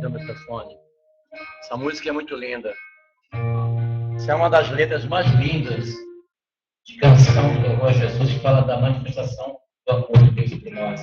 Do microfone. Essa música é muito linda. Essa é uma das letras mais lindas de canção do Louvor a Jesus, que fala da manifestação do amor de Deus por nós.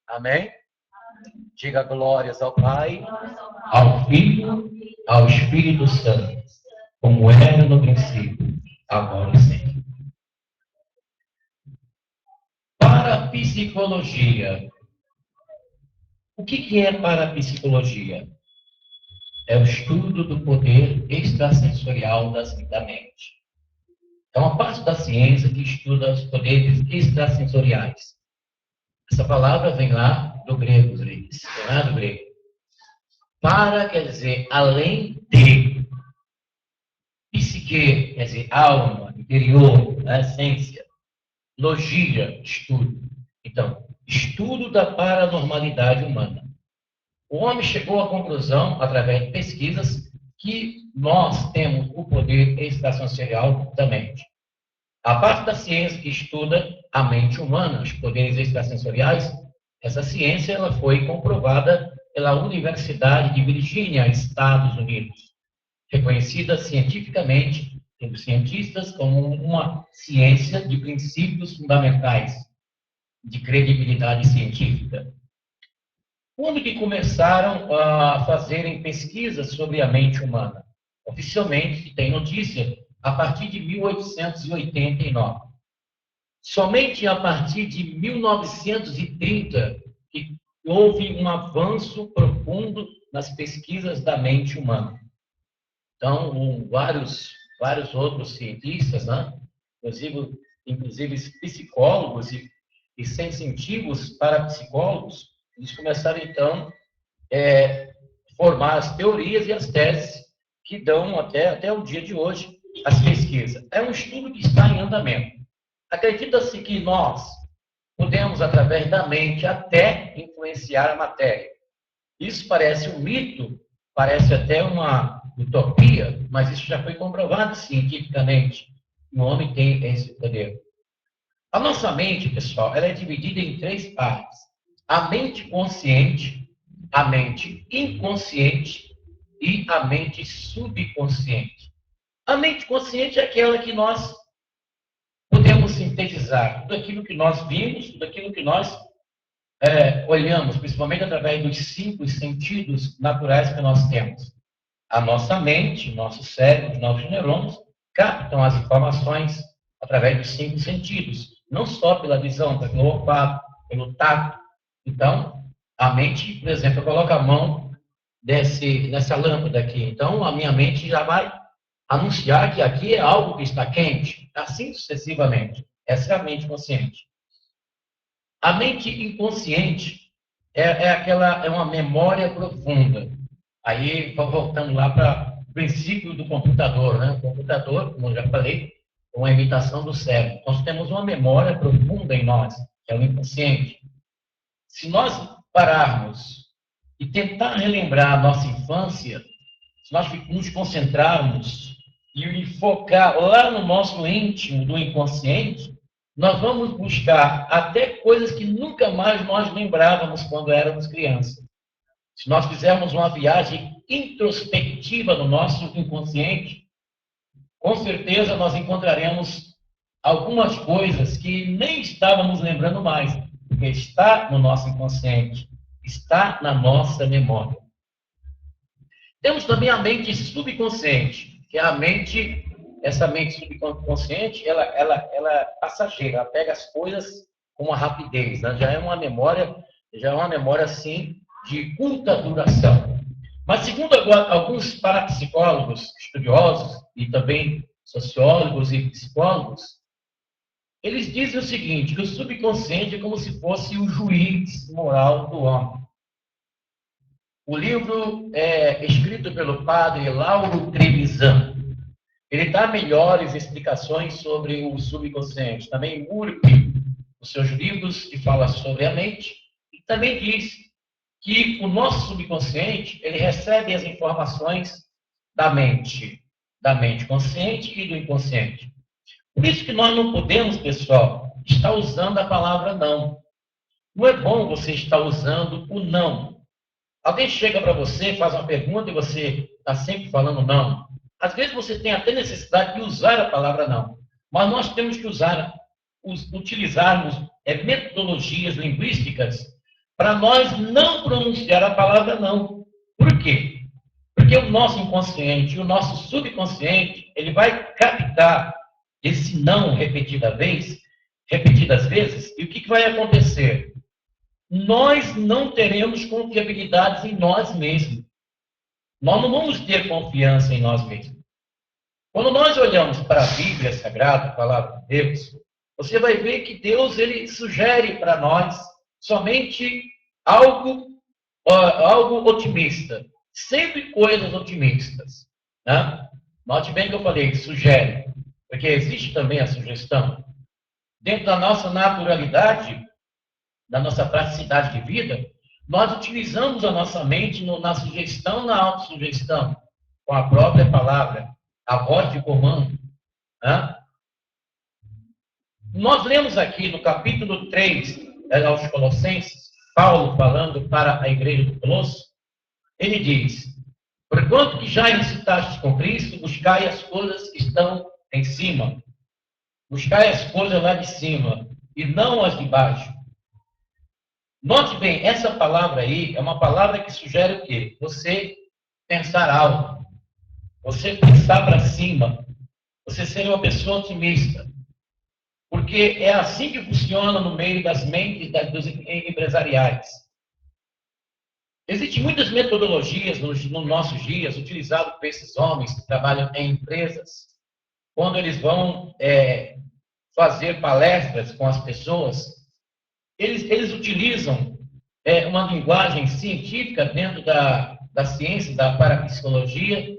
Amém? Diga glórias ao Pai, ao Filho, ao Espírito Santo, como era no princípio, agora e sempre. Parapsicologia. O que é parapsicologia? É o estudo do poder extrasensorial da mente. É uma parte da ciência que estuda os poderes extrasensoriais. Essa palavra vem lá do grego, vem lá do grego. Para quer dizer além de. Psique quer dizer alma, interior, essência. Logia, estudo. Então, estudo da paranormalidade humana. O homem chegou à conclusão, através de pesquisas, que nós temos o poder extrasensorial da mente. A parte da ciência que estuda a mente humana, os poderes extrasensoriais, essa ciência ela foi comprovada pela Universidade de Virgínia, Estados Unidos, reconhecida cientificamente pelos cientistas como uma ciência de princípios fundamentais de credibilidade científica. Quando que começaram a fazerem pesquisas sobre a mente humana? Oficialmente, tem notícia, a partir de 1889. Somente a partir de 1930 que houve um avanço profundo nas pesquisas da mente humana. Então, vários outros cientistas, né? inclusive psicólogos e sensitivos para psicólogos, eles começaram, então, formar as teorias e as teses que dão até o dia de hoje as pesquisas. É um estudo que está em andamento. Acredita-se que nós podemos, através da mente, até influenciar a matéria. Isso parece um mito, parece até uma utopia, mas isso já foi comprovado cientificamente. O homem tem esse poder. A nossa mente, pessoal, ela é dividida em 3 partes. A mente consciente, a mente inconsciente e a mente subconsciente. A mente consciente é aquela que nós podemos sintetizar tudo aquilo que nós vimos, tudo aquilo que nós olhamos, principalmente através dos 5 sentidos naturais que nós temos. A nossa mente, nosso cérebro, nossos neurônios captam as informações através dos 5 sentidos, não só pela visão, pelo olfato, pelo tato. Então, a mente, por exemplo, coloca a mão nessa lâmpada aqui. Então, a minha mente já vai anunciar que aqui é algo que está quente, assim sucessivamente. Essa é a mente consciente. A mente inconsciente é uma memória profunda. Aí, voltando lá para o princípio do computador, né? O computador, como eu já falei, é uma imitação do cérebro. Nós temos uma memória profunda em nós, que é o inconsciente. Se nós pararmos e tentar relembrar a nossa infância, se nós nos concentrarmos e focar lá no nosso íntimo do inconsciente, nós vamos buscar até coisas que nunca mais nós lembrávamos quando éramos crianças. Se nós fizermos uma viagem introspectiva no nosso inconsciente, com certeza nós encontraremos algumas coisas que nem estávamos lembrando mais, porque está no nosso inconsciente, está na nossa memória. Temos também a mente subconsciente, que é a mente, essa mente subconsciente, ela é passageira, ela pega as coisas com uma rapidez, né? Já é uma memória assim de curta duração. Mas segundo alguns parapsicólogos, estudiosos e também sociólogos e psicólogos, eles dizem o seguinte, que o subconsciente é como se fosse o juiz moral do homem. O livro é escrito pelo padre Lauro Trevisan. Ele dá melhores explicações sobre o subconsciente. Também Murphy, os seus livros que fala sobre a mente, e também diz que o nosso subconsciente, ele recebe as informações da mente consciente e do inconsciente. Por isso que nós não podemos, pessoal, estar usando a palavra não. Não é bom você estar usando o não. Alguém chega para você, faz uma pergunta e você está sempre falando não. Às vezes você tem até necessidade de usar a palavra não. Mas nós temos que utilizarmos metodologias linguísticas para nós não pronunciar a palavra não. Por quê? Porque o nosso inconsciente e o nosso subconsciente, ele vai captar esse não repetidas vezes, e o que vai acontecer? Nós não teremos confiabilidade em nós mesmos. Nós não vamos ter confiança em nós mesmos. Quando nós olhamos para a Bíblia Sagrada, a palavra de Deus, você vai ver que Deus ele sugere para nós somente algo otimista. Sempre coisas otimistas. Né? Note bem que eu falei, sugere. Porque existe também a sugestão. Dentro da nossa naturalidade, da nossa praticidade de vida, nós utilizamos a nossa mente na sugestão, na autossugestão, com a própria palavra, a voz de comando. Né? Nós lemos aqui no capítulo 3, aos Colossenses, Paulo falando para a igreja do Colosso, ele diz, porquanto que já ressuscitastes com Cristo, buscai as coisas que estão em cima. Buscai as coisas lá de cima, e não as de baixo. Note bem, essa palavra aí é uma palavra que sugere o quê? Você pensar alto, você pensar para cima, você ser uma pessoa otimista. Porque é assim que funciona no meio das mentes dos empresariais. Existem muitas metodologias nos nossos dias utilizadas por esses homens que trabalham em empresas, quando eles vão fazer palestras com as pessoas, eles utilizam uma linguagem científica dentro da ciência, da parapsicologia,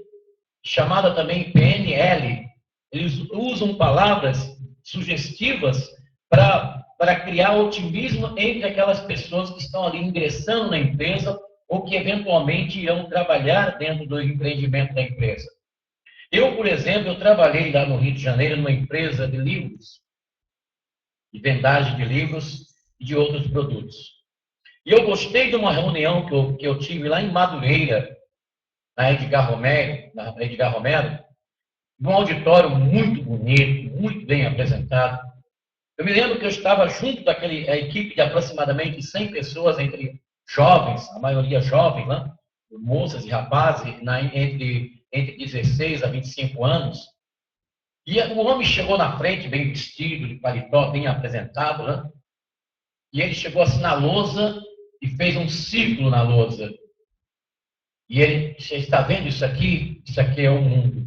chamada também PNL. Eles usam palavras sugestivas para criar otimismo entre aquelas pessoas que estão ali ingressando na empresa ou que eventualmente irão trabalhar dentro do empreendimento da empresa. Eu, por exemplo, eu trabalhei lá no Rio de Janeiro numa empresa de livros, de vendagem de livros e de outros produtos. E eu gostei de uma reunião que eu tive lá em Madureira, na Edgar Romero, num auditório muito bonito, muito bem apresentado. Eu me lembro que eu estava junto daquela equipe de aproximadamente 100 pessoas, entre jovens, a maioria jovens, né? Moças e rapazes, entre 16 a 25 anos. E o homem chegou na frente, bem vestido, de paletó, bem apresentado, né? E ele chegou assim na lousa e fez um círculo na lousa. E ele, você está vendo isso aqui? Isso aqui é o mundo.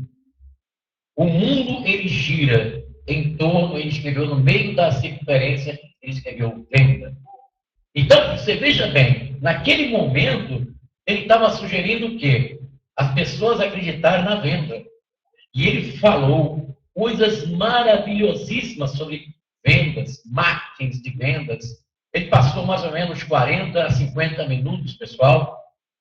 O mundo, ele gira em torno, ele escreveu no meio da circunferência, ele escreveu venda. Então, você veja bem, naquele momento, ele estava sugerindo o quê? As pessoas acreditarem na venda. E ele falou coisas maravilhosíssimas sobre vendas, marketing de vendas. Ele passou mais ou menos 40 a 50 minutos, pessoal,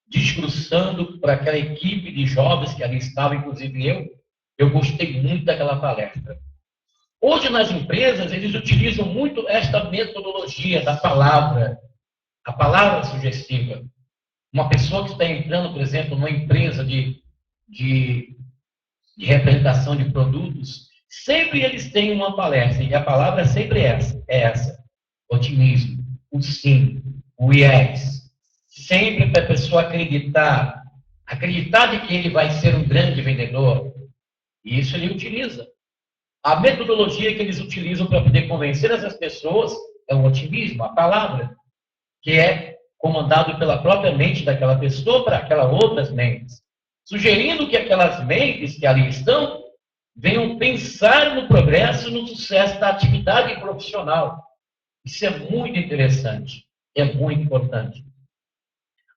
discursando para aquela equipe de jovens que ali estava, inclusive eu. Eu gostei muito daquela palestra. Hoje, nas empresas, eles utilizam muito esta metodologia da palavra, a palavra sugestiva. Uma pessoa que está entrando, por exemplo, numa empresa de representação de produtos, sempre eles têm uma palestra, e a palavra é sempre essa. Otimismo, o sim, o yes. Sempre para a pessoa acreditar de que ele vai ser um grande vendedor. E isso ele utiliza. A metodologia que eles utilizam para poder convencer essas pessoas é o otimismo, a palavra, que é comandado pela própria mente daquela pessoa para aquelas outras mentes, sugerindo que aquelas mentes que ali estão venham pensar no progresso e no sucesso da atividade profissional. Isso é muito interessante, é muito importante.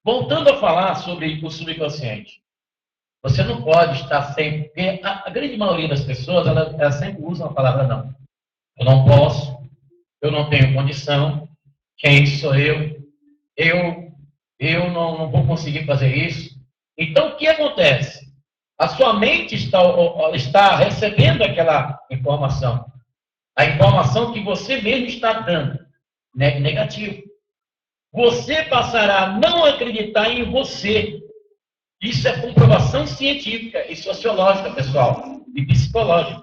Voltando a falar sobre o subconsciente, você não pode estar sempre, porque a grande maioria das pessoas, ela sempre usa a palavra não. Eu não posso, eu não tenho condição, quem sou eu não vou conseguir fazer isso. Então, o que acontece? A sua mente está recebendo aquela informação. A informação que você mesmo está dando, né? Negativo. Você passará a não acreditar em você. Isso é comprovação científica e sociológica, pessoal, e psicológica.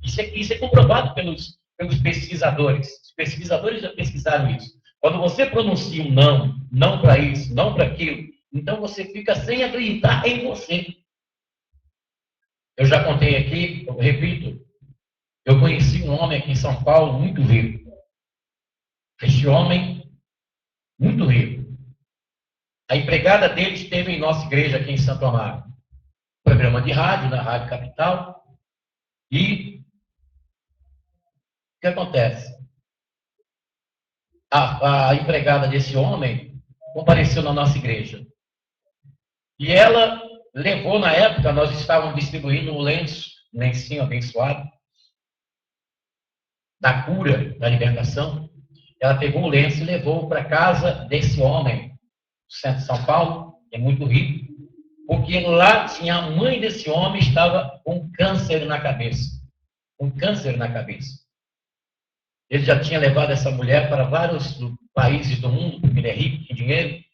Isso é comprovado pelos pesquisadores. Os pesquisadores já pesquisaram isso. Quando você pronuncia um não, não para isso, não para aquilo, então você fica sem acreditar em você. Eu já contei aqui, eu repito, eu conheci um homem aqui em São Paulo muito rico. Este homem, muito rico. A empregada dele esteve em nossa igreja aqui em Santo Amaro. Programa de rádio, na Rádio Capital. E o que acontece? A empregada desse homem compareceu na nossa igreja. E ela levou, na época, nós estávamos distribuindo o lencinho abençoado, da cura, da libertação. Ela pegou o lenço e levou para casa desse homem, do centro de São Paulo, que é muito rico, porque lá tinha a mãe desse homem, estava com câncer na cabeça. Com câncer na cabeça. Ele já tinha levado essa mulher para vários países do mundo, porque ele é rico, tem dinheiro.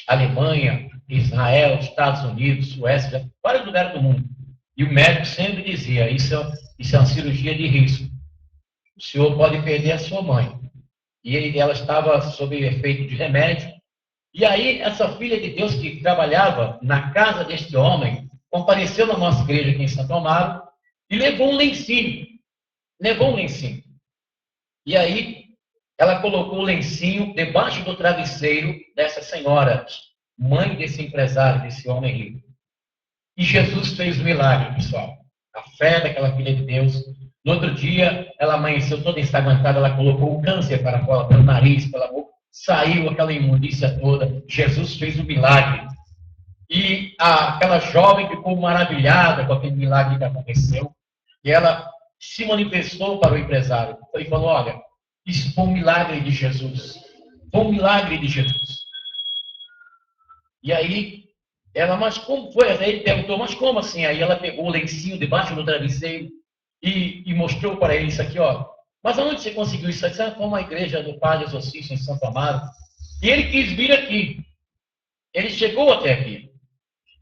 Alemanha, Israel, Estados Unidos, Suécia, vários lugares do mundo. E o médico sempre dizia, isso é uma cirurgia de risco. O senhor pode perder a sua mãe. E ela estava sob efeito de remédio. E aí, essa filha de Deus que trabalhava na casa deste homem, compareceu na nossa igreja aqui em Santo Amaro e levou um lencinho. Levou um lencinho. E aí, ela colocou o lencinho debaixo do travesseiro dessa senhora, mãe desse empresário, desse homem rico. E Jesus fez o milagre, pessoal. A fé daquela filha de Deus. No outro dia, ela amanheceu toda ensanguentada, ela colocou o câncer para fora, pelo nariz, pela boca, saiu aquela imundícia toda. Jesus fez o milagre. E aquela jovem ficou maravilhada com aquele milagre que aconteceu. E ela se manifestou para o empresário e falou, olha, isso foi um milagre de Jesus. Foi um milagre de Jesus. E aí, ela, mas como foi? Aí ele perguntou, mas como assim? Aí ela pegou o lencinho debaixo do travesseiro e mostrou para ele isso aqui, ó. Mas aonde você conseguiu isso aqui? Foi uma igreja do Padre Exorcista em Santo Amaro. E ele quis vir aqui. Ele chegou até aqui.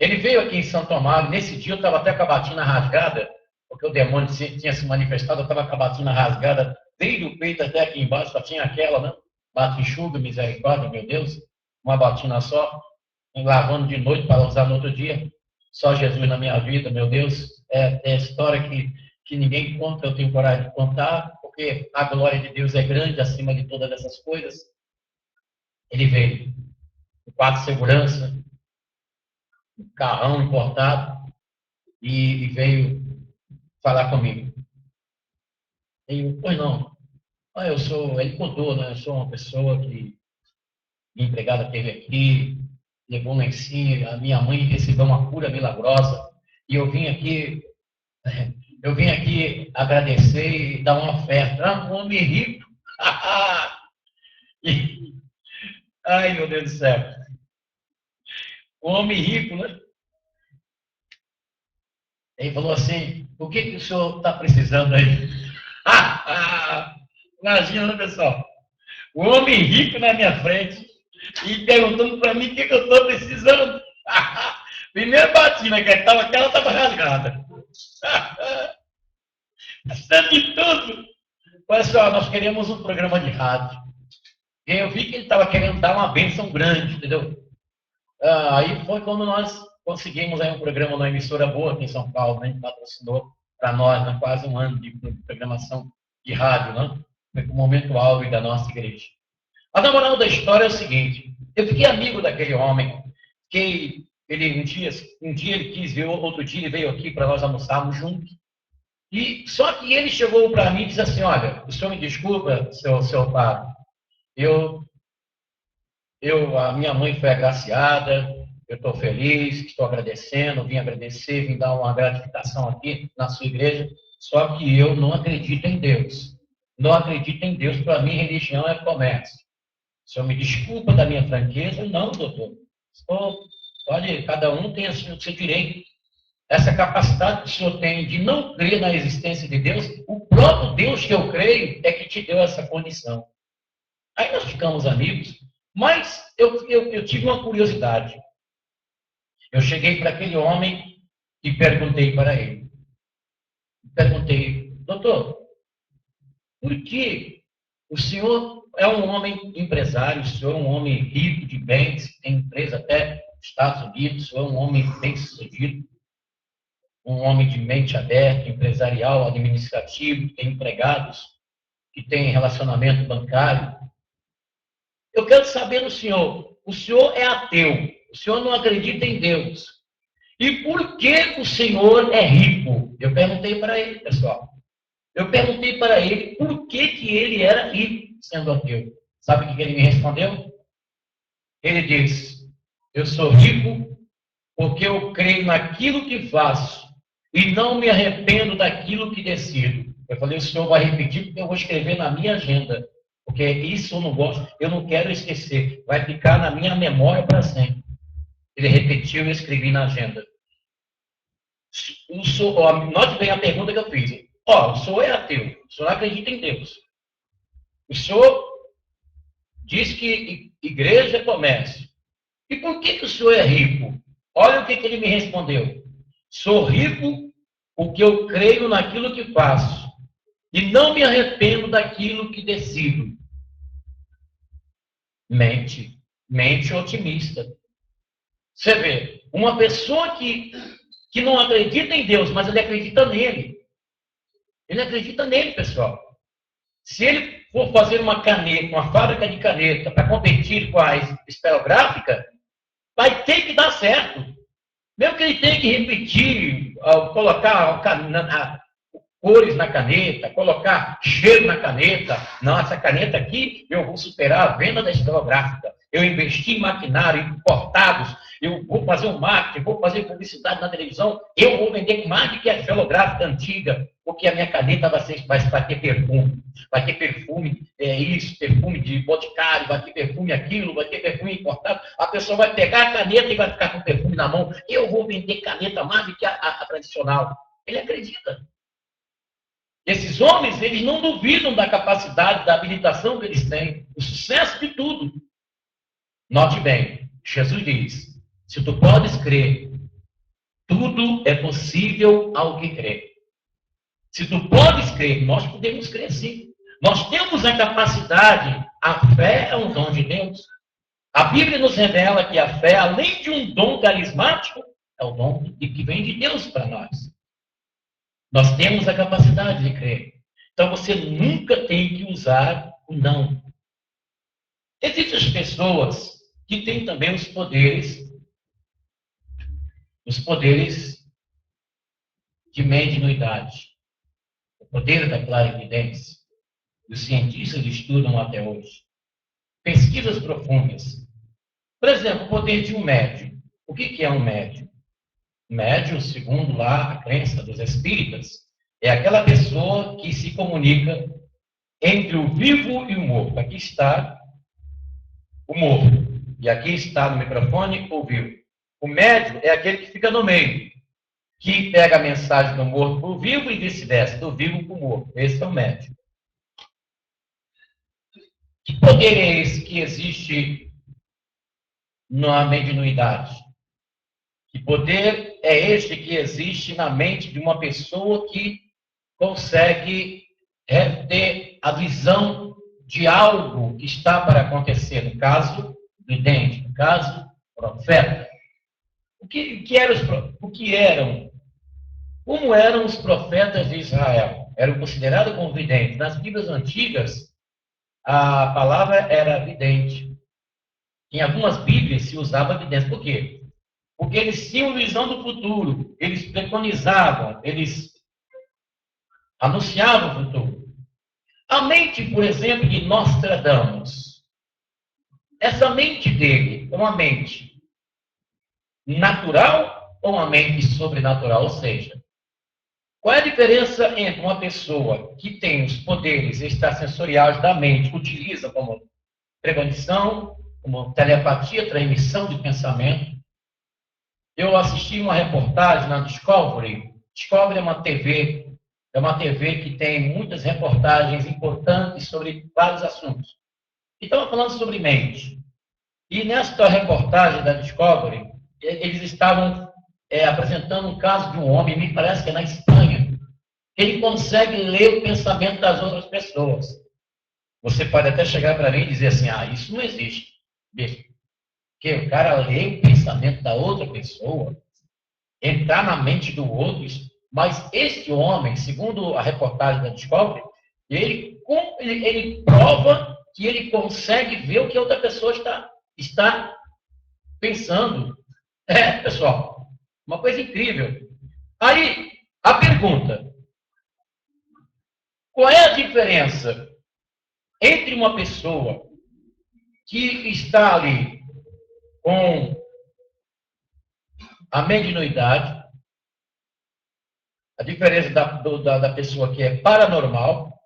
Ele veio aqui em Santo Amaro. Nesse dia eu estava até com a batina rasgada, porque o demônio tinha se manifestado, eu estava com a batina rasgada, desde o peito até aqui embaixo, só tinha aquela, né? Bate enxuga, misericórdia, meu Deus. Uma batina só, lavando de noite para usar no outro dia. Só Jesus na minha vida, meu Deus. É história que ninguém conta, eu tenho coragem de contar, porque a glória de Deus é grande acima de todas essas coisas. Ele veio. O quadro de segurança, carrão importado, e veio falar comigo. Pois não. Ele contou, né? Eu sou uma pessoa que minha empregada teve aqui, levou um lencinho, a minha mãe recebeu uma cura milagrosa, e eu vim aqui agradecer e dar uma oferta. Ah, um homem rico. E, ai, meu Deus do céu. Um homem rico, né? Ele falou assim, o que o senhor está precisando aí? Imagina, né, pessoal? O homem rico na minha frente e perguntando para mim o que eu estou precisando. Primeiro bati, né? Que aquela estava rasgada. Precisando de tudo. Pessoal, nós queremos um programa de rádio. E eu vi que ele estava querendo dar uma bênção grande, entendeu? Aí foi quando nós conseguimos aí um programa na emissora boa aqui em São Paulo, né? A gente patrocinou para nós, né? Quase um ano de programação de rádio, né? Foi o momento áureo da nossa igreja. Mas a moral da história é o seguinte: eu fiquei amigo daquele homem, que ele um dia ele quis ver, outro dia ele veio aqui para nós almoçarmos juntos. E só que ele chegou para mim e disse assim: olha, o senhor me desculpa, seu Fábio, a minha mãe foi agraciada, eu estou feliz, estou agradecendo, vim agradecer, vim dar uma gratificação aqui na sua igreja, só que eu não acredito em Deus. Não acredito em Deus, para mim religião é comércio. O senhor me desculpa da minha franqueza? Não, doutor. Olha, cada um tem o seu direito. Essa capacidade que o senhor tem de não crer na existência de Deus, o próprio Deus que eu creio é que te deu essa condição. Aí nós ficamos amigos, mas eu tive uma curiosidade. Eu cheguei para aquele homem e perguntei para ele. Perguntei, doutor, por que o senhor é um homem empresário, o senhor é um homem rico de bens, tem empresa até nos Estados Unidos, o senhor é um homem bem-sucedido, um homem de mente aberta, empresarial, administrativo, que tem empregados, que tem relacionamento bancário. Eu quero saber do senhor, o senhor é ateu, o senhor não acredita em Deus. E por que o senhor é rico? Eu perguntei para ele, pessoal. Eu perguntei para ele por que ele era rico, sendo ateu. Sabe o que ele me respondeu? Ele disse, eu sou rico porque eu creio naquilo que faço e não me arrependo daquilo que decido. Eu falei, o senhor vai repetir porque eu vou escrever na minha agenda. Porque isso eu não gosto, eu não quero esquecer. Vai ficar na minha memória para sempre. Ele repetiu e eu escrevi na agenda. Note bem a pergunta que eu fiz. O senhor é ateu, o senhor não acredita em Deus. O senhor diz que igreja é comércio. E por que o senhor é rico? Olha o que ele me respondeu. Sou rico porque eu creio naquilo que faço e não me arrependo daquilo que decido. Mente otimista. Você vê, uma pessoa que não acredita em Deus, mas ele acredita nele. Ele acredita nele, pessoal. Se ele for fazer uma caneta, uma fábrica de caneta, para competir com a esferográfica, vai ter que dar certo. Mesmo que ele tenha que repetir, colocar cores na caneta, colocar cheiro na caneta. Não, essa caneta aqui, eu vou superar a venda da esferográfica. Eu investi em maquinário, importados, eu vou fazer um marketing, vou fazer publicidade na televisão, eu vou vender mais do que a esferográfica antiga, porque a minha caneta vai ter perfume. Vai ter perfume, perfume de boticário, vai ter perfume aquilo, vai ter perfume importado. A pessoa vai pegar a caneta e vai ficar com perfume na mão. Eu vou vender caneta mais do que a tradicional. Ele acredita. Esses homens, eles não duvidam da capacidade, da habilitação que eles têm, do sucesso de tudo. Note bem, Jesus diz, se tu podes crer, tudo é possível ao que crê. Se tu podes crer, nós podemos crer sim. Nós temos a capacidade, a fé é um dom de Deus. A Bíblia nos revela que a fé, além de um dom carismático, é o dom que vem de Deus para nós. Nós temos a capacidade de crer. Então você nunca tem que usar o não. Existem as pessoas que têm também os poderes os poderes de mediunidade, o poder da clarividência. Os cientistas estudam até hoje. Pesquisas profundas. Por exemplo, o poder de um médium. O que é um médium? Médium, segundo lá a crença dos espíritas, é aquela pessoa que se comunica entre o vivo e o morto. Aqui está o morto. E aqui está no microfone o vivo. O médium é aquele que fica no meio, que pega a mensagem do morto para o vivo e vice-versa, do vivo para o morto. Esse é o médium. Que poder é esse que existe na mediunidade? Que poder é este que existe na mente de uma pessoa que consegue ter a visão de algo que está para acontecer? No caso, vidente, no caso, profeta. Como eram os profetas de Israel? Eram considerados como videntes. Nas Bíblias antigas, a palavra era vidente. Em algumas Bíblias se usava vidente. Por quê? Porque eles tinham visão do futuro, eles preconizavam, eles anunciavam o futuro. A mente, por exemplo, de Nostradamus, essa mente dele é uma mente natural ou uma mente sobrenatural? Ou seja, qual é a diferença entre uma pessoa que tem os poderes extrasensoriais da mente, utiliza como premonição, como telepatia, transmissão de pensamento? Eu assisti uma reportagem na Discovery. Discovery é uma TV que tem muitas reportagens importantes sobre vários assuntos. E estava falando sobre mente. E nesta reportagem da Discovery, eles estavam apresentando um caso de um homem, me parece que é na Espanha. Ele consegue ler o pensamento das outras pessoas. Você pode até chegar para mim e dizer assim, isso não existe. Porque o cara lê o pensamento da outra pessoa, entrar na mente do outro, mas este homem, segundo a reportagem da Discovery, ele prova que ele consegue ver o que a outra pessoa está pensando. Pessoal, uma coisa incrível. Aí, a pergunta: qual é a diferença entre uma pessoa que está ali com a mediunidade, a diferença da pessoa que é paranormal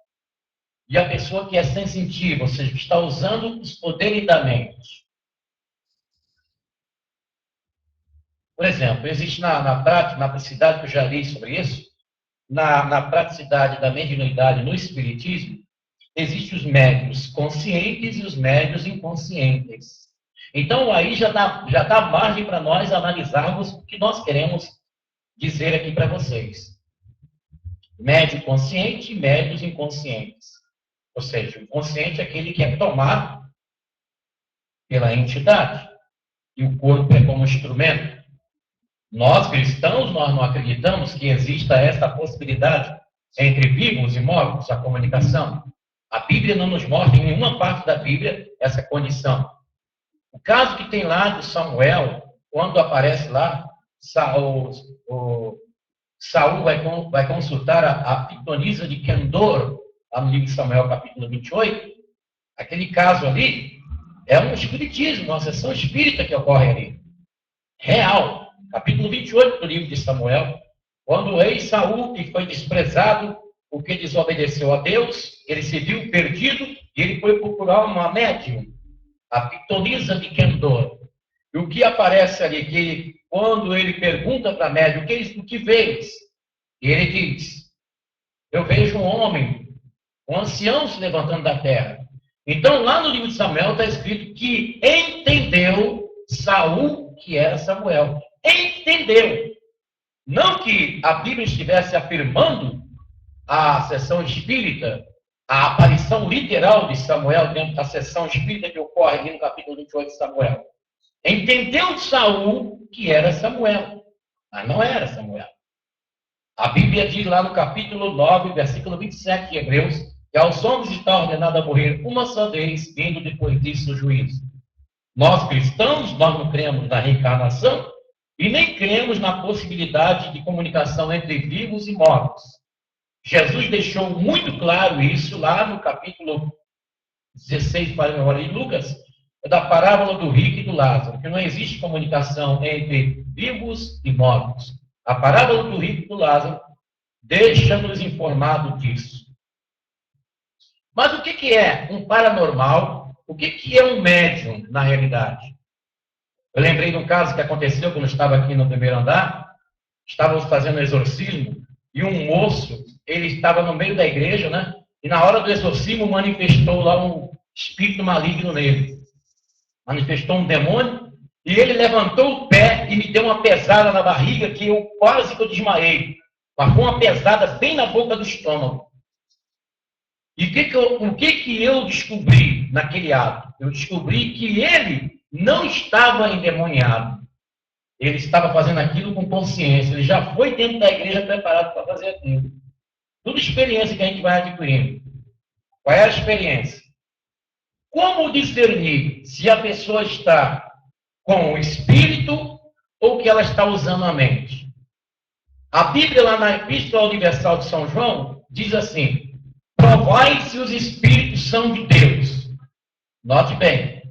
e a pessoa que é sensitiva, ou seja, que está usando os poderes da mente? Por exemplo, existe na praticidade, que eu já li sobre isso, na praticidade da mediunidade no espiritismo, existem os médiuns conscientes e os médiuns inconscientes. Então, aí já dá margem para nós analisarmos o que nós queremos dizer aqui para vocês. Médium consciente e médios inconscientes. Ou seja, o consciente é aquele que é tomado pela entidade. E o corpo é como instrumento. Nós, cristãos, nós não acreditamos que exista esta possibilidade entre vivos e mortos, a comunicação. A Bíblia não nos mostra em nenhuma parte da Bíblia essa condição. O caso que tem lá do Samuel, quando aparece lá, Saul vai consultar a pitonisa de Kendor, lá no livro de Samuel, capítulo 28. Aquele caso ali é um espiritismo, uma sessão espírita que ocorre ali. Real. Capítulo 28 do livro de Samuel. Quando o rei Saul, que foi desprezado porque desobedeceu a Deus, ele se viu perdido e ele foi procurar uma médium, a pitonisa de Kendor. E o que aparece ali, que quando ele pergunta para a médium, o que vês? E ele diz: eu vejo um homem, um ancião se levantando da terra. Então, lá no livro de Samuel está escrito que entendeu Saul que era Samuel. Entendeu. Não que a Bíblia estivesse afirmando a sessão espírita, a aparição literal de Samuel dentro da sessão espírita que ocorre ali no capítulo 28 de Samuel. Entendeu Saul que era Samuel, mas não era Samuel. A Bíblia diz lá no capítulo 9, versículo 27 de Hebreus, que aos homens está ordenado a morrer uma só vez, vindo depois disso o juízo. Nós cristãos, nós não cremos na reencarnação, E nem cremos na possibilidade de comunicação entre vivos e mortos. Jesus deixou muito claro isso lá no capítulo 16 de Lucas, da parábola do rico e do Lázaro, que não existe comunicação entre vivos e mortos. A parábola do rico e do Lázaro deixa-nos informado disso. Mas o que é um paranormal? O que é um médium, na realidade? Eu lembrei de um caso que aconteceu quando eu estava aqui no primeiro andar. Estávamos fazendo exorcismo e um moço, ele estava no meio da igreja, né? E na hora do exorcismo manifestou lá um espírito maligno nele. Manifestou um demônio e ele levantou o pé e me deu uma pesada na barriga que eu quase que eu desmaiei. Mas foi uma pesada bem na boca do estômago. E o que eu descobri naquele ato? Eu descobri que ele não estava endemoniado. Ele estava fazendo aquilo com consciência. Ele já foi dentro da igreja preparado para fazer aquilo. Tudo experiência que a gente vai adquirindo. Qual é a experiência? Como discernir se a pessoa está com o espírito ou que ela está usando a mente? A Bíblia, lá na Epístola Universal de São João, diz assim: provai se os espíritos são de Deus. Note bem,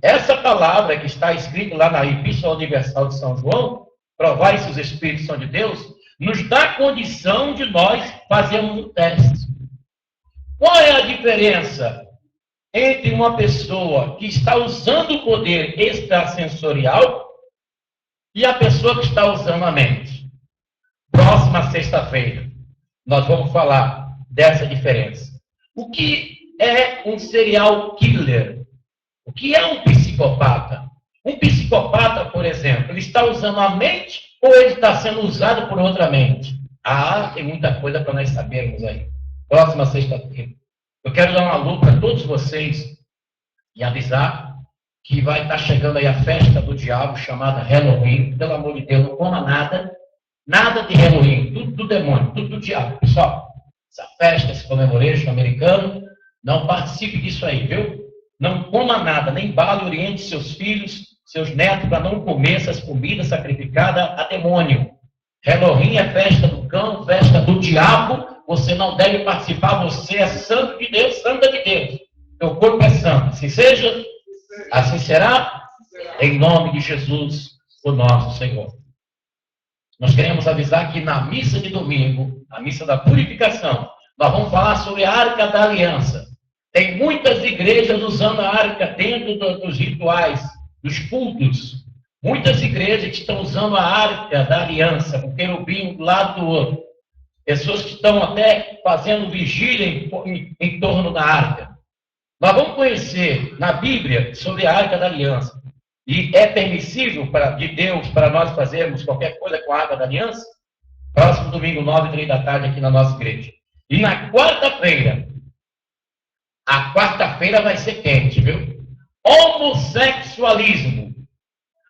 essa palavra que está escrita lá na Epístola Universal de São João, provai se os espíritos são de Deus, nos dá condição de nós fazermos um teste. Qual é a diferença entre uma pessoa que está usando o poder extrasensorial e a pessoa que está usando a mente? Próxima sexta-feira, nós vamos falar dessa diferença. O que é um serial killer? O que é um psicopata? Um psicopata, por exemplo, ele está usando a mente ou ele está sendo usado por outra mente? Ah, tem muita coisa para nós sabermos aí. Próxima sexta-feira. Eu quero dar um alô para todos vocês e avisar que vai estar chegando aí a festa do diabo chamada Halloween. Pelo amor de Deus, não coma nada. Nada de Halloween, tudo do demônio, tudo do diabo. Pessoal, essa festa, esse comemoration americano, não participe disso aí, viu? Não coma nada, nem bale, oriente seus filhos, seus netos, para não comer essas comidas sacrificadas a demônio. Halloween é festa do cão, festa do diabo. Você não deve participar, você é santo de Deus, santa de Deus. Teu corpo é santo. Assim seja, assim será, em nome de Jesus, o nosso Senhor. Nós queremos avisar que na missa de domingo, a missa da purificação, nós vamos falar sobre a Arca da Aliança. Tem muitas igrejas usando a arca dentro dos rituais, dos cultos. Muitas igrejas que estão usando a Arca da Aliança, com o querubim do lado do outro. Pessoas que estão até fazendo vigília em torno da arca. Nós vamos conhecer na Bíblia sobre a Arca da Aliança. E é permissível de Deus para nós fazermos qualquer coisa com a Arca da Aliança? Próximo domingo, 9h30 da tarde, aqui na nossa igreja. E na quarta-feira, a quarta-feira vai ser quente, viu? Homossexualismo.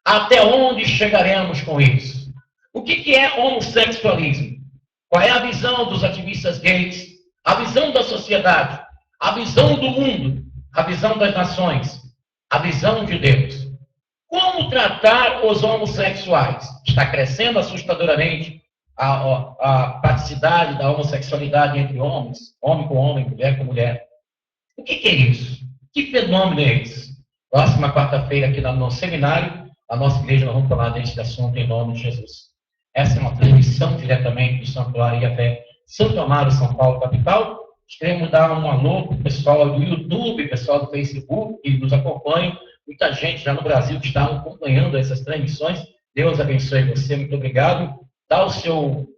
Até onde chegaremos com isso? O que é homossexualismo? Qual é a visão dos ativistas gays? A visão da sociedade? A visão do mundo? A visão das nações? A visão de Deus? Como tratar os homossexuais? Está crescendo assustadoramente a praticidade da homossexualidade entre homens, homem com homem, mulher com mulher. O que é isso? Que fenômeno é esse? Próxima quarta-feira, aqui no seminário, a nossa igreja, nós vamos falar desse assunto em nome de Jesus. Essa é uma transmissão diretamente do Santuário Iafé, Santo Amaro, São Paulo, capital. Queremos dar um alô para o pessoal do YouTube, pessoal do Facebook, que nos acompanham. Muita gente já no Brasil que está acompanhando essas transmissões. Deus abençoe você, muito obrigado. Dá o seu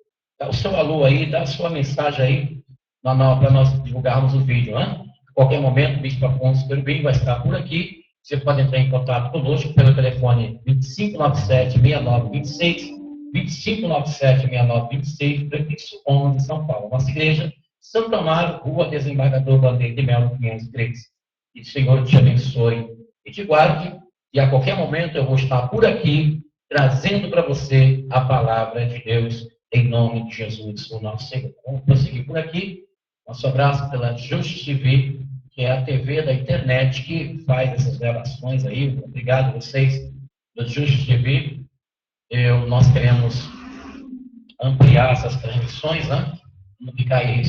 alô aí, dá a sua mensagem aí, para nós divulgarmos o vídeo, né? A qualquer momento, o Bispo Afonso Querubim vai estar por aqui. Você pode entrar em contato conosco pelo telefone 2597-6926, 2597-6926, prefixo 11, São Paulo. Nossa igreja, Santo Amaro, Rua Desembargador Bandeira de Melo, 503. E o Senhor te abençoe e te guarde. E a qualquer momento eu vou estar por aqui, trazendo para você a palavra de Deus, em nome de Jesus, o nosso Senhor. Vamos prosseguir por aqui. Nosso abraço pela Justice TV, que é a TV da internet que faz essas gravações aí. Obrigado a vocês, da Justice TV. nós queremos ampliar essas transmissões, né? Não ficar aí